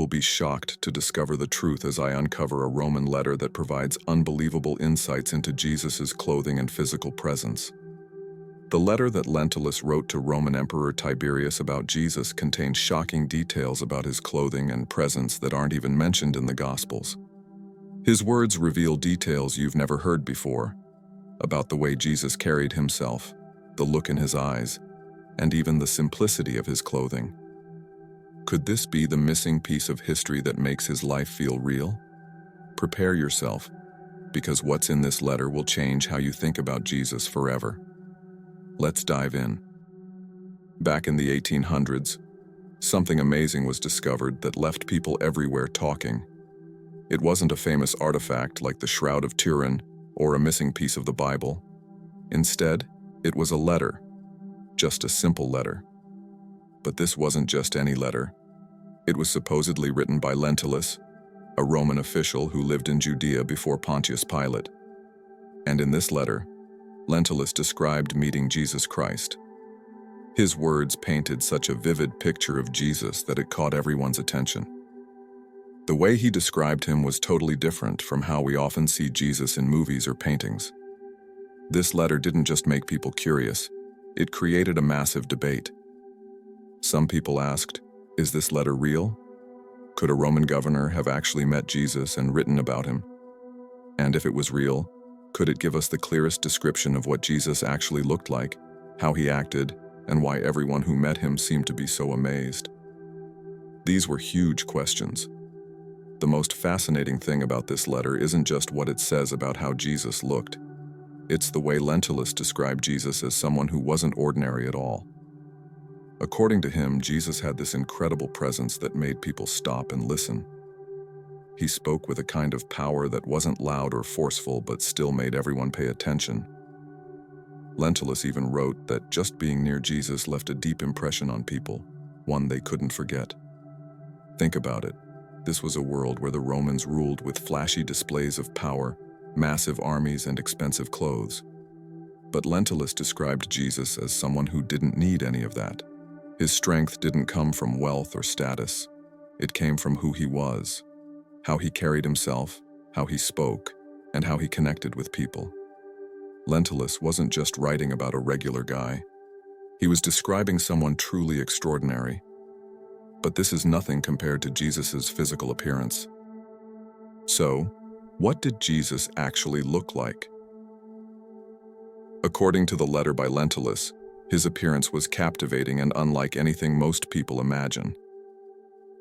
will be shocked to discover the truth as I uncover a Roman letter that provides unbelievable insights into Jesus' clothing and physical presence. The letter that Lentulus wrote to Roman Emperor Tiberius about Jesus contains shocking details about his clothing and presence that aren't even mentioned in the Gospels. His words reveal details you've never heard before, about the way Jesus carried himself, the look in his eyes, and even the simplicity of his clothing. Could this be the missing piece of history that makes his life feel real? Prepare yourself, because what's in this letter will change how you think about Jesus forever. Let's dive in. Back in the 1800s, something amazing was discovered that left people everywhere talking. It wasn't a famous artifact like the Shroud of Turin or a missing piece of the Bible. Instead, it was a letter, just a simple letter. But this wasn't just any letter. It was supposedly written by Lentulus, a Roman official who lived in Judea before Pontius Pilate. And in this letter, Lentulus described meeting Jesus Christ. His words painted such a vivid picture of Jesus that it caught everyone's attention. The way he described him was totally different from how we often see Jesus in movies or paintings. This letter didn't just make people curious, it created a massive debate. Some people asked, is this letter real? Could a Roman governor have actually met Jesus and written about him? And if it was real, could it give us the clearest description of what Jesus actually looked like, how he acted, and why everyone who met him seemed to be so amazed? These were huge questions. The most fascinating thing about this letter isn't just what it says about how Jesus looked. It's the way Lentulus described Jesus as someone who wasn't ordinary at all. According to him, Jesus had this incredible presence that made people stop and listen. He spoke with a kind of power that wasn't loud or forceful but still made everyone pay attention. Lentulus even wrote that just being near Jesus left a deep impression on people, one they couldn't forget. Think about it. This was a world where the Romans ruled with flashy displays of power, massive armies, and expensive clothes. But Lentulus described Jesus as someone who didn't need any of that. His strength didn't come from wealth or status. It came from who he was, how he carried himself, how he spoke, and how he connected with people. Lentulus wasn't just writing about a regular guy. He was describing someone truly extraordinary. But this is nothing compared to Jesus' physical appearance. So, what did Jesus actually look like? According to the letter by Lentulus, his appearance was captivating and unlike anything most people imagine.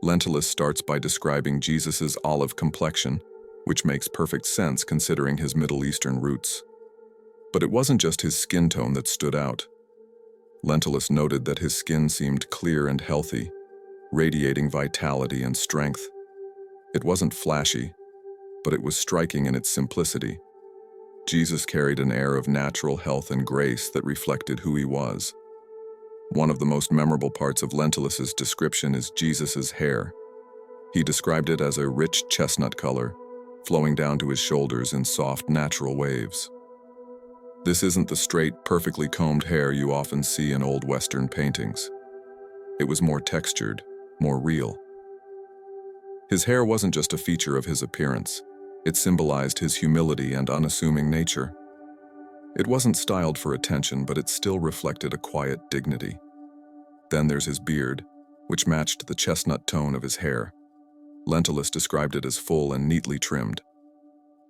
Lentulus starts by describing Jesus' olive complexion, which makes perfect sense considering his Middle Eastern roots. But it wasn't just his skin tone that stood out. Lentulus noted that his skin seemed clear and healthy, radiating vitality and strength. It wasn't flashy, but it was striking in its simplicity. Jesus carried an air of natural health and grace that reflected who he was. One of the most memorable parts of Lentulus's description is Jesus' hair. He described it as a rich chestnut color, flowing down to his shoulders in soft, natural waves. This isn't the straight, perfectly combed hair you often see in old Western paintings. It was more textured, more real. His hair wasn't just a feature of his appearance. It symbolized his humility and unassuming nature. It wasn't styled for attention, but it still reflected a quiet dignity. Then there's his beard, which matched the chestnut tone of his hair. Lentulus described it as full and neatly trimmed.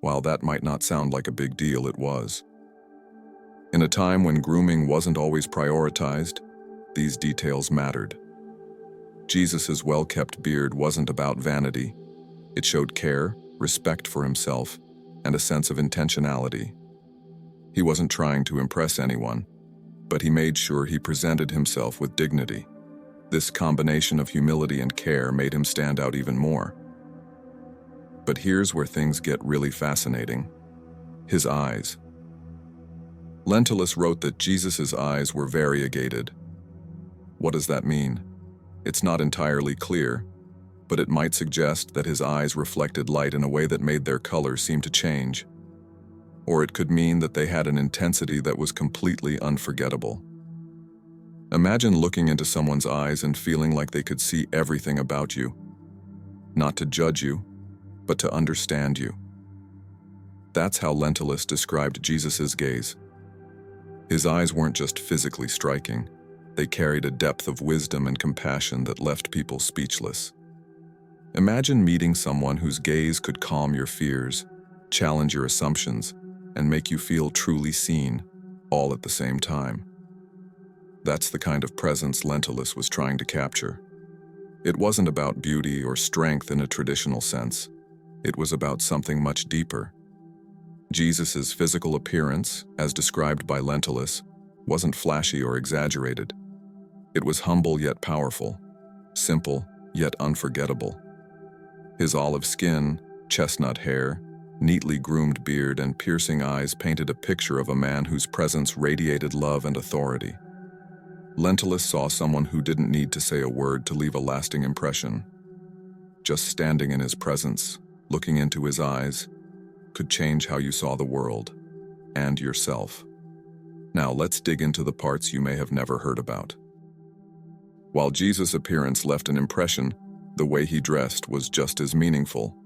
While that might not sound like a big deal, it was. In a time when grooming wasn't always prioritized, these details mattered. Jesus' well-kept beard wasn't about vanity. It showed care, respect for himself, and a sense of intentionality. He wasn't trying to impress anyone, but he made sure he presented himself with dignity. This combination of humility and care made him stand out even more. But here's where things get really fascinating. His eyes. Lentulus wrote that Jesus' eyes were variegated. What does that mean? It's not entirely clear, but it might suggest that his eyes reflected light in a way that made their color seem to change. Or it could mean that they had an intensity that was completely unforgettable. Imagine looking into someone's eyes and feeling like they could see everything about you. not to judge you, but to understand you. That's how Lentulus described Jesus' gaze. His eyes weren't just physically striking, they carried a depth of wisdom and compassion that left people speechless. Imagine meeting someone whose gaze could calm your fears, challenge your assumptions, and make you feel truly seen, all at the same time. That's the kind of presence Lentulus was trying to capture. It wasn't about beauty or strength in a traditional sense. It was about something much deeper. Jesus' physical appearance, as described by Lentulus, wasn't flashy or exaggerated. It was humble yet powerful, simple yet unforgettable. His olive skin, chestnut hair, neatly groomed beard, and piercing eyes painted a picture of a man whose presence radiated love and authority. Lentulus saw someone who didn't need to say a word to leave a lasting impression. Just standing in his presence, looking into his eyes, could change how you saw the world and yourself. Now let's dig into the parts you may have never heard about. While Jesus' appearance left an impression, the way he dressed was just as meaningful.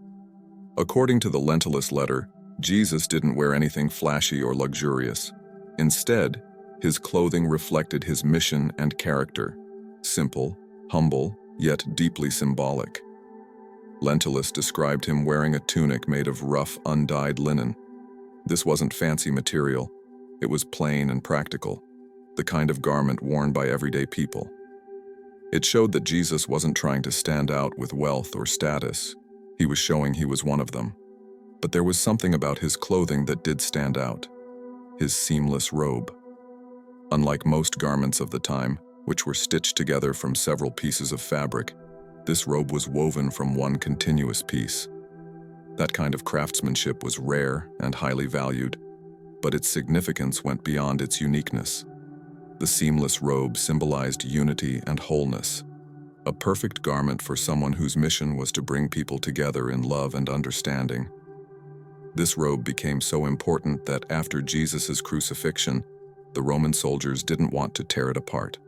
According to the Lentulus letter, Jesus didn't wear anything flashy or luxurious. Instead, his clothing reflected his mission and character, simple, humble, yet deeply symbolic. Lentulus described him wearing a tunic made of rough, undyed linen. This wasn't fancy material. It was plain and practical, the kind of garment worn by everyday people. It showed that Jesus wasn't trying to stand out with wealth or status. He was showing he was one of them. But there was something about his clothing that did stand out: his seamless robe. Unlike most garments of the time, which were stitched together from several pieces of fabric, this robe was woven from one continuous piece. That kind of craftsmanship was rare and highly valued, but its significance went beyond its uniqueness. The seamless robe symbolized unity and wholeness, a perfect garment for someone whose mission was to bring people together in love and understanding. This robe became so important that after Jesus' crucifixion, the Roman soldiers didn't want to tear it apart.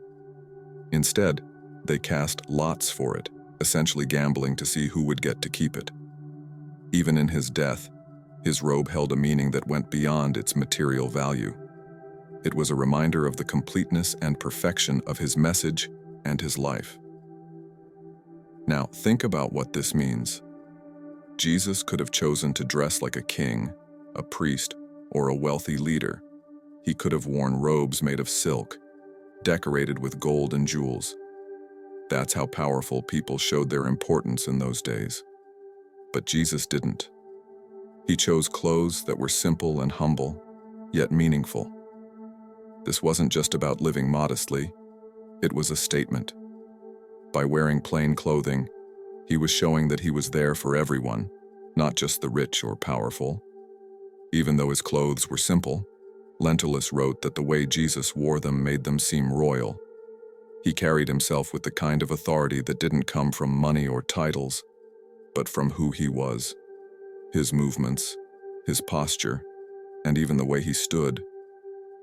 Instead, they cast lots for it, essentially gambling to see who would get to keep it. Even in his death, his robe held a meaning that went beyond its material value. It was a reminder of the completeness and perfection of his message and his life. Now, think about what this means. Jesus could have chosen to dress like a king, a priest, or a wealthy leader. He could have worn robes made of silk, decorated with gold and jewels. That's how powerful people showed their importance in those days. But Jesus didn't. He chose clothes that were simple and humble, yet meaningful. This wasn't just about living modestly, it was a statement. By wearing plain clothing, he was showing that he was there for everyone, not just the rich or powerful. Even though his clothes were simple, Lentulus wrote that the way Jesus wore them made them seem royal. He carried himself with the kind of authority that didn't come from money or titles, but from who he was. His movements, his posture, and even the way he stood,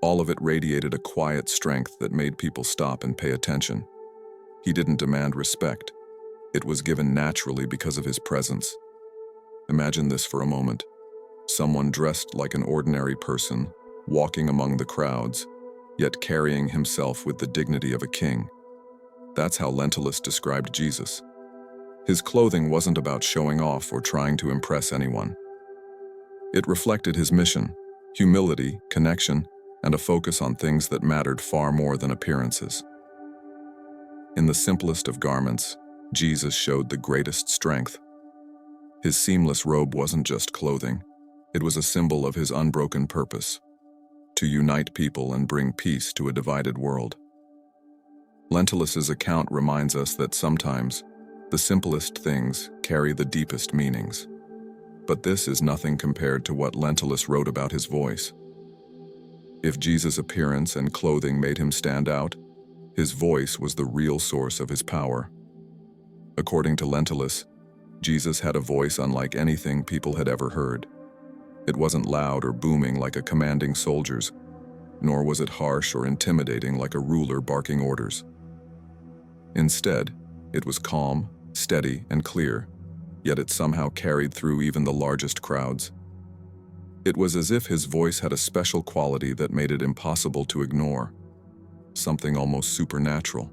all of it radiated a quiet strength that made people stop and pay attention. He didn't demand respect. It was given naturally because of his presence. Imagine this for a moment. Someone dressed like an ordinary person, walking among the crowds, yet carrying himself with the dignity of a king. That's how Lentulus described Jesus. His clothing wasn't about showing off or trying to impress anyone. It reflected his mission, humility, connection, and a focus on things that mattered far more than appearances. In the simplest of garments, Jesus showed the greatest strength. His seamless robe wasn't just clothing. It was a symbol of his unbroken purpose: to unite people and bring peace to a divided world. Lentulus's account reminds us that sometimes the simplest things carry the deepest meanings. But this is nothing compared to what Lentulus wrote about his voice. If Jesus' appearance and clothing made him stand out, his voice was the real source of his power. According to Lentulus, Jesus had a voice unlike anything people had ever heard. It wasn't loud or booming like a commanding soldier's, nor was it harsh or intimidating like a ruler barking orders. Instead, it was calm, steady, and clear, yet it somehow carried through even the largest crowds. It was as if his voice had a special quality that made it impossible to ignore, something almost supernatural.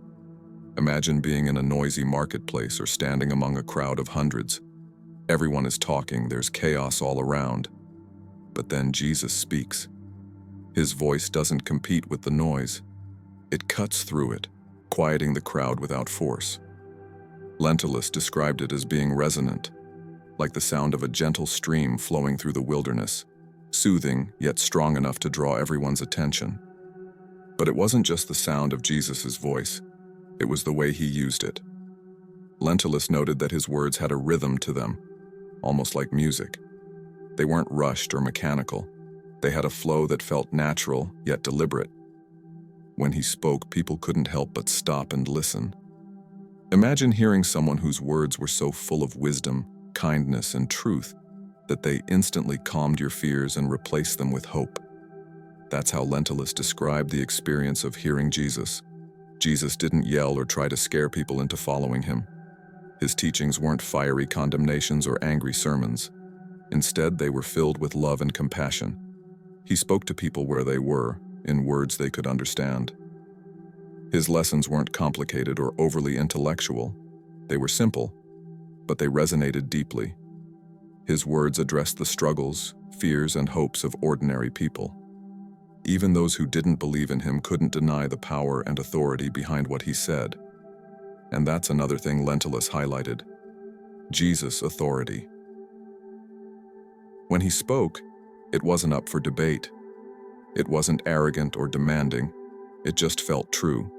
Imagine being in a noisy marketplace or standing among a crowd of hundreds. Everyone is talking, there's chaos all around. But then Jesus speaks. His voice doesn't compete with the noise. It cuts through it, quieting the crowd without force. Lentulus described it as being resonant, like the sound of a gentle stream flowing through the wilderness, soothing yet strong enough to draw everyone's attention. But it wasn't just the sound of Jesus' voice, it was the way he used it. Lentulus noted that his words had a rhythm to them, almost like music. They weren't rushed or mechanical. They had a flow that felt natural yet deliberate. When he spoke, people couldn't help but stop and listen. Imagine hearing someone whose words were so full of wisdom, kindness, and truth that they instantly calmed your fears and replaced them with hope. That's how Lentulus described the experience of hearing Jesus. Jesus didn't yell or try to scare people into following him. His teachings weren't fiery condemnations or angry sermons. Instead, they were filled with love and compassion. He spoke to people where they were, in words they could understand. His lessons weren't complicated or overly intellectual. They were simple, but they resonated deeply. His words addressed the struggles, fears, and hopes of ordinary people. Even those who didn't believe in him couldn't deny the power and authority behind what he said. And that's another thing Lentulus highlighted: Jesus' authority. When he spoke, it wasn't up for debate. It wasn't arrogant or demanding. It just felt true.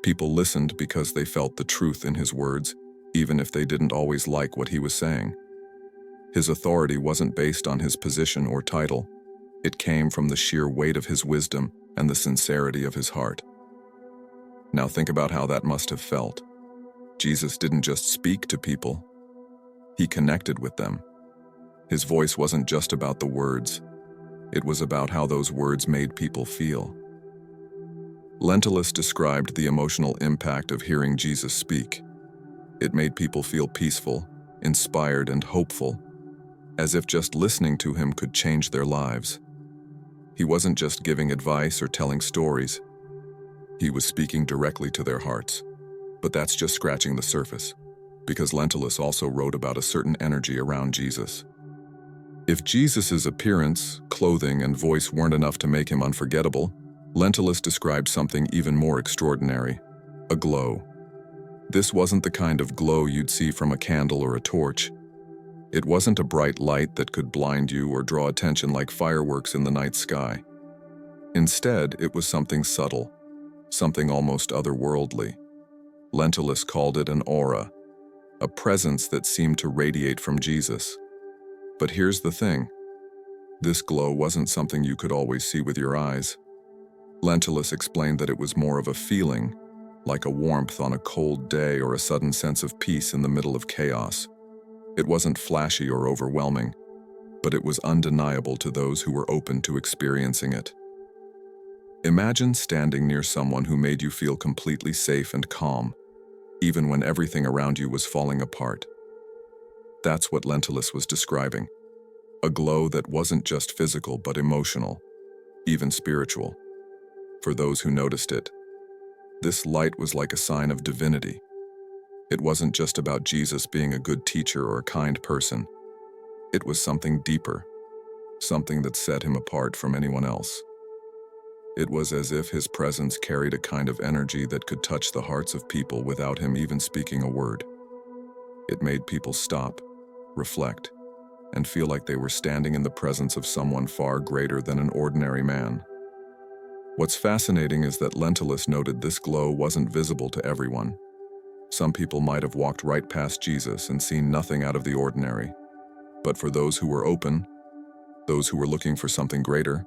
People listened because they felt the truth in his words, even if they didn't always like what he was saying. His authority wasn't based on his position or title. It came from the sheer weight of his wisdom and the sincerity of his heart. Now think about how that must have felt. Jesus didn't just speak to people. He connected with them. His voice wasn't just about the words. It was about how those words made people feel. Lentulus described the emotional impact of hearing Jesus speak. It made people feel peaceful, inspired, and hopeful, as if just listening to him could change their lives. He wasn't just giving advice or telling stories. He was speaking directly to their hearts. But that's just scratching the surface, because Lentulus also wrote about a certain energy around Jesus. If Jesus' appearance, clothing, and voice weren't enough to make him unforgettable, Lentulus described something even more extraordinary: a glow. This wasn't the kind of glow you'd see from a candle or a torch. It wasn't a bright light that could blind you or draw attention like fireworks in the night sky. Instead, it was something subtle, something almost otherworldly. Lentulus called it an aura, a presence that seemed to radiate from Jesus. But here's the thing: this glow wasn't something you could always see with your eyes. Lentulus explained that it was more of a feeling, like a warmth on a cold day or a sudden sense of peace in the middle of chaos. It wasn't flashy or overwhelming, but it was undeniable to those who were open to experiencing it. Imagine standing near someone who made you feel completely safe and calm, even when everything around you was falling apart. That's what Lentulus was describing: a glow that wasn't just physical but emotional, even spiritual. For those who noticed it, this light was like a sign of divinity. It wasn't just about Jesus being a good teacher or a kind person. It was something deeper, something that set him apart from anyone else. It was as if his presence carried a kind of energy that could touch the hearts of people without him even speaking a word. It made people stop, reflect, and feel like they were standing in the presence of someone far greater than an ordinary man. What's fascinating is that Lentulus noted this glow wasn't visible to everyone. Some people might have walked right past Jesus and seen nothing out of the ordinary. But for those who were open, those who were looking for something greater,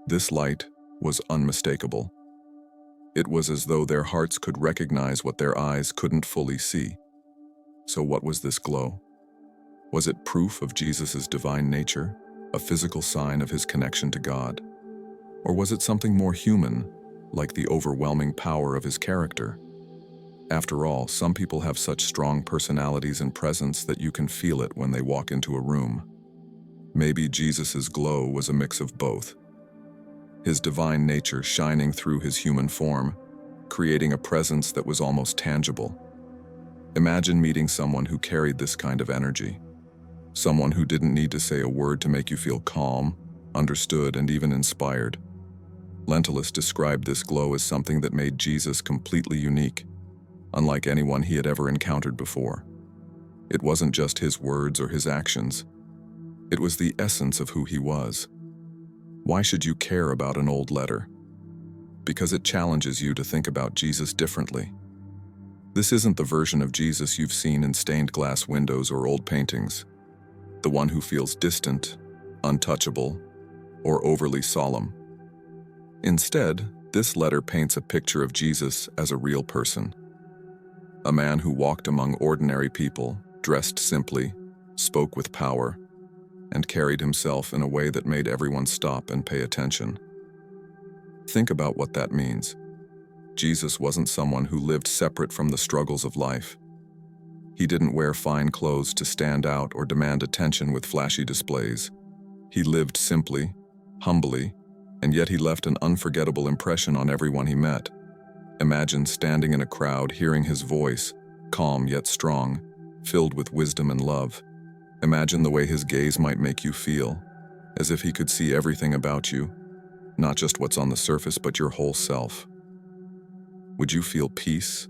this light was unmistakable. It was as though their hearts could recognize what their eyes couldn't fully see. So what was this glow? Was it proof of Jesus' divine nature, a physical sign of his connection to God? Or was it something more human, like the overwhelming power of his character? After all, some people have such strong personalities and presence that you can feel it when they walk into a room. Maybe Jesus's glow was a mix of both. His divine nature shining through his human form, creating a presence that was almost tangible. Imagine meeting someone who carried this kind of energy. Someone who didn't need to say a word to make you feel calm, understood, and even inspired. Lentulus described this glow as something that made Jesus completely unique, unlike anyone he had ever encountered before. It wasn't just his words or his actions. It was the essence of who he was. Why should you care about an old letter? Because it challenges you to think about Jesus differently. This isn't the version of Jesus you've seen in stained glass windows or old paintings. The one who feels distant, untouchable, or overly solemn. Instead, this letter paints a picture of Jesus as a real person. A man who walked among ordinary people, dressed simply, spoke with power, and carried himself in a way that made everyone stop and pay attention. Think about what that means. Jesus wasn't someone who lived separate from the struggles of life. He didn't wear fine clothes to stand out or demand attention with flashy displays. He lived simply, humbly, and yet he left an unforgettable impression on everyone he met. Imagine standing in a crowd, hearing his voice, calm yet strong, filled with wisdom and love. Imagine the way his gaze might make you feel, as if he could see everything about you, not just what's on the surface, but your whole self. Would you feel peace,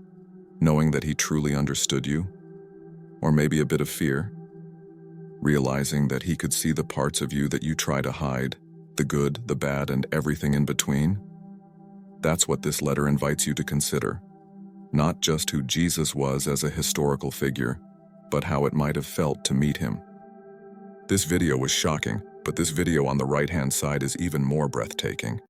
knowing that he truly understood you? Or maybe a bit of fear, realizing that he could see the parts of you that you try to hide, the good, the bad, and everything in between? That's what this letter invites you to consider. Not just who Jesus was as a historical figure, but how it might have felt to meet him. This video was shocking, but this video on the right-hand side is even more breathtaking.